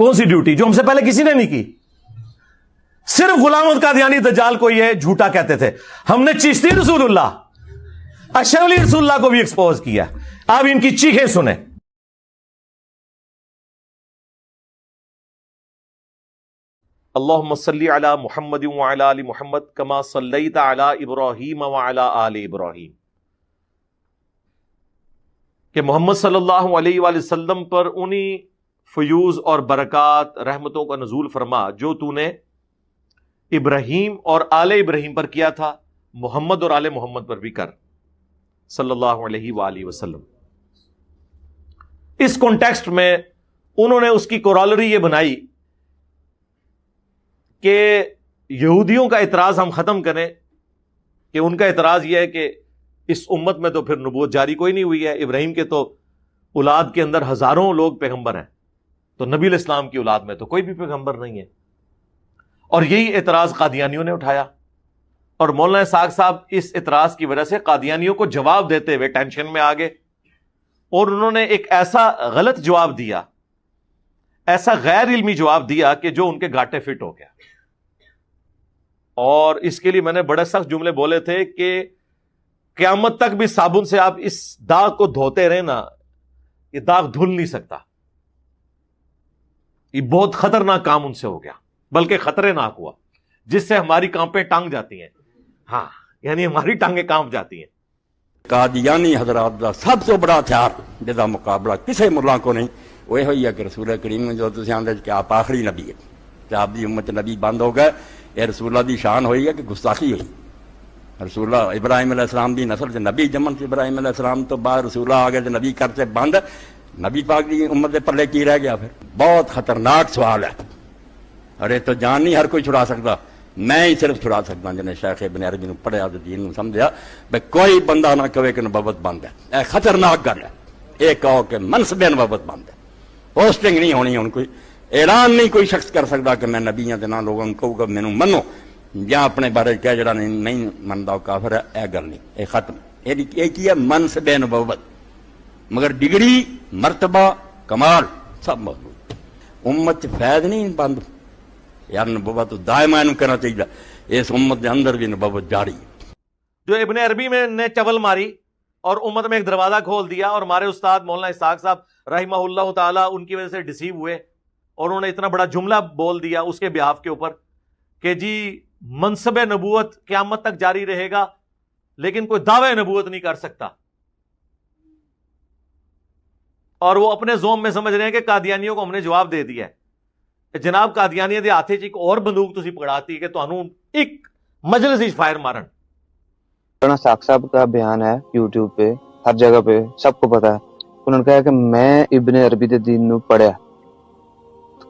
کون سی ڈیوٹی جو ہم سے پہلے کسی نے نہیں کی؟ صرف غلام احمد قادیانی دجال کو یہ جھوٹا کہتے تھے. ہم نے چشتی رسول اللہ، اشرف علی رسول اللہ کو بھی ایکسپوز کیا. آپ ان کی چیخیں سنیں. اللہم صلی علی محمد وعلی آل محمد کما صلیت علی ابراہیم وعلی آل ابراہیم، کہ محمد صلی اللہ علیہ وآلہ وسلم پر انہی فیوز اور برکات رحمتوں کا نزول فرما جو تو نے ابراہیم اور آل ابراہیم پر کیا تھا، محمد اور آل محمد پر بھی کر صلی اللہ علیہ وآلہ وسلم. اس کانٹیکسٹ میں انہوں نے اس کی کورالری یہ بنائی کہ یہودیوں کا اعتراض ہم ختم کریں، کہ ان کا اعتراض یہ ہے کہ اس امت میں تو پھر نبوت جاری کوئی نہیں ہوئی ہے، ابراہیم کے تو اولاد کے اندر ہزاروں لوگ پیغمبر ہیں، تو نبی علیہ السلام کی اولاد میں تو کوئی بھی پیغمبر نہیں ہے. اور یہی اعتراض قادیانیوں نے اٹھایا، اور مولانا اسحاق صاحب اس اعتراض کی وجہ سے قادیانیوں کو جواب دیتے ہوئے ٹینشن میں آ گئے، اور انہوں نے ایک ایسا غلط جواب دیا، ایسا غیر علمی جواب دیا کہ جو ان کے گھاٹے فٹ ہو گیا. اور اس کے لیے میں نے بڑے سخت جملے بولے تھے کہ قیامت تک بھی صابن سے آپ اس داغ کو دھوتے رہے نا، یہ داغ دھل نہیں سکتا. یہ بہت خطرناک کام ان سے ہو گیا، بلکہ خطرناک ہوا، جس سے ہماری کانپیں ٹانگ جاتی ہیں. ہاں، یعنی ہماری ٹانگیں کانپ جاتی ہیں. قادیانی حضرات کا سب سے بڑا ہتھیار جہاں مقابلہ کسی ملا کو نہیں، وہ یہ ہے کہ رسول کریم جو تسی آندے کہ آپ آخری نبی ہے، کہ آپ دی امت نبی بند ہو گئے. یہ رسول اللہ دی شان ہوئی ہے کہ گستاخی ہوئی. رسول اللہ ابراہیم علیہ السلام دی نسل سے نبی جمن سے ابراہیم علیہ السلام تو بعد رسول اللہ آگے نبی کرتے بند، نبی پاک دی امت دے پلے کی رہ گیا؟ پھر بہت خطرناک سوال ہے، ارے تو جان نہیں ہر کوئی چھڑا سکتا، میں ہی صرف چھڑا سکتا جنہیں شیخ ابن عربی نے پڑھیا تو دین نو سمجھا. بھائی کوئی بندہ نہ کہے کہ نبوت بند ہے، اے خطرناک گل ہے. ایک کہو کہ منصب نبوت بند ہے، پوسٹنگ نہیں ہونی، ان کوئی اعلان نہیں کوئی شخص کر سکتا کہ میں نبی ہوں، نہ لوگوں کو کہوں مینوں منو، یا اپنے بارے کہہ جڑا نہیں منتا وہ کافر ہے. اے گل نہیں، اے ختم. یہ کی ہے منصب نبوت، مگر ڈگری مرتبہ کمال سب موجود. امت فیض نہیں بند، یار نبوت دائما کرنا چاہیے. اس امت کے اندر بھی نبوت جاری ہے. جو ابن عربی میں نے چول ماری اور امت میں ایک دروازہ کھول دیا، اور ہمارے استاد مولانا اسحاق صاحب رحمہ اللہ تعالیٰ ان کی وجہ سے ڈسیو ہوئے، اور انہوں نے اتنا بڑا جملہ بول دیا اس کے بیہاف کے اوپر کہ جی منصب نبوت قیامت تک جاری رہے گا، لیکن کوئی دعوی نبوت نہیں کر سکتا. اور وہ اپنے زوم میں سمجھ رہے ہیں کہ قادیانیوں کو ہم نے جواب دے دیا ہے. جناب قادیانی دے ہاتھے ایک اور بندوق تسی پکڑاتی کہ تانوں ایک مجلس ہی فائر مارن. مولانا اسحاق صاحب کا بیان ہے یوٹیوب پہ، ہر جگہ پہ، سب کو پتا ہے. انہوں نے کہا کہ میں ابن عربی دے دین نو پڑھیا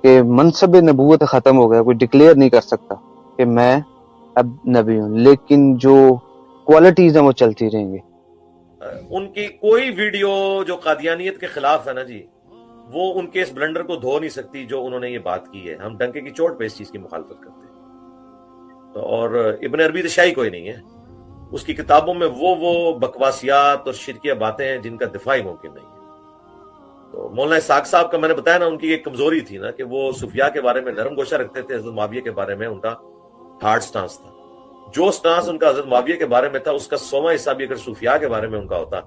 کہ منصب نبوت ختم ہو گیا، کوئی ڈکلیئر نہیں کر سکتا کہ میں اب نبی ہوں، لیکن جو کوالٹیز ہیں وہ چلتی رہیں گی. ان کی کوئی ویڈیو جو قادیانیت کے خلاف ہے نا جی، وہ ان کے اس بلنڈر کو دھو نہیں سکتی جو انہوں نے یہ بات کی ہے. ہم ڈنکے کی چوٹ پہ اس چیز کی مخالفت کرتے ہیں. اور ابن عربی شاہی کوئی نہیں ہے، اس کی کتابوں میں وہ بکواسیات اور شرکیہ باتیں ہیں جن کا دفاع ہی ممکن نہیں ہے. تو مولانا اسحاق صاحب کا میں نے بتایا نا، ان کی ایک کمزوری تھی نا کہ وہ صوفیاء کے بارے میں نرم گوشہ رکھتے تھے، حضرت معاویہ کے بارے میں ان کا ہارڈ سٹانس تھا. جو سٹانس ان کا حضرت معاویہ کے بارے میں تھا، اس کا 100واں حصہ بھی اگر صوفیاء کے بارے میں ان کا ہوتا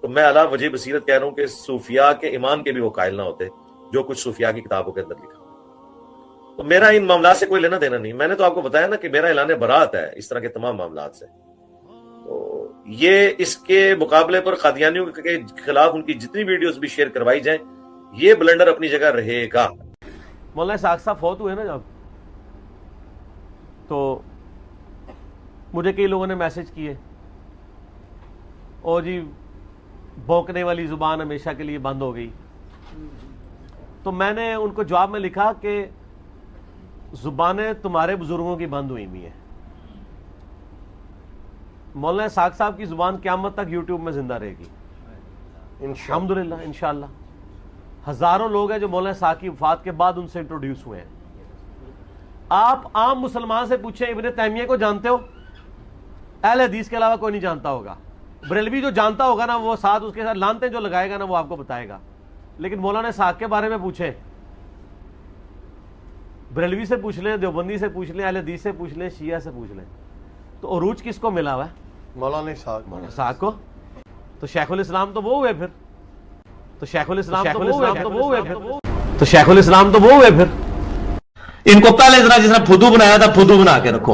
تو میں علا وجہ بصیرت کہہ رہا ہوں کہ صوفیاء کے ایمان کے بھی وہ قائل نہ ہوتے جو کچھ صوفیاء کی کتابوں کے اندر لکھا. تو میرا ان معاملات سے کوئی لینا دینا نہیں. میں نے تو آپ کو بتایا نا کہ میرا اعلان برات ہے اس طرح کے تمام معاملات سے. تو یہ اس کے مقابلے پر قادیانیوں کے خلاف ان کی جتنی ویڈیوز بھی شیئر کروائی جائیں، یہ بلنڈر اپنی جگہ رہے گا. مولانا اسحاق صاحب فوت ہوئے نا جب، تو مجھے کئی لوگوں نے میسج کیے، اور جی بھونکنے والی زبان ہمیشہ کے لیے بند ہو گئی. تو میں نے ان کو جواب میں لکھا کہ زبانیں تمہارے بزرگوں کی بند ہوئی ہوئی ہیں. مولانا اسحاق صاحب کی زبان قیامت تک یوٹیوب میں زندہ رہے گی الحمدللہ انشاءاللہ. ہزاروں لوگ ہیں جو مولانا اسحاق کی وفات کے بعد ان سے انٹروڈیوس ہوئے ہیں. آپ عام مسلمان سے پوچھیں ابن تیمیہ کو جانتے ہو؟ اہل حدیث کے علاوہ کوئی نہیں جانتا ہوگا. بریلوی جو جانتا ہوگا نا، وہ ساتھ اس کے ساتھ لانتیں جو لگائے گا نا، وہ آپ کو بتائے گا. لیکن مولانا اسحاق کے بارے میں پوچھیں بریلوی سے پوچھ لیں, دیوبندی سے پوچھ لیں, اہل حدیث سے پوچھ لیں, شیعہ سے پوچھ لیں, تو عروج کس کو ملا ہوا ہے؟ مولانا اسحاق کو. تو شیخ الاسلام تو وہ ہوئے پھر, تو شیخ الاسلام تو وہ ہوئے پھر, تو شیخ الاسلام تو وہ ہوئے پھر. ان کو پہلے ذرا جس نے پھدو بنایا تھا پھدو بنا کے رکھو.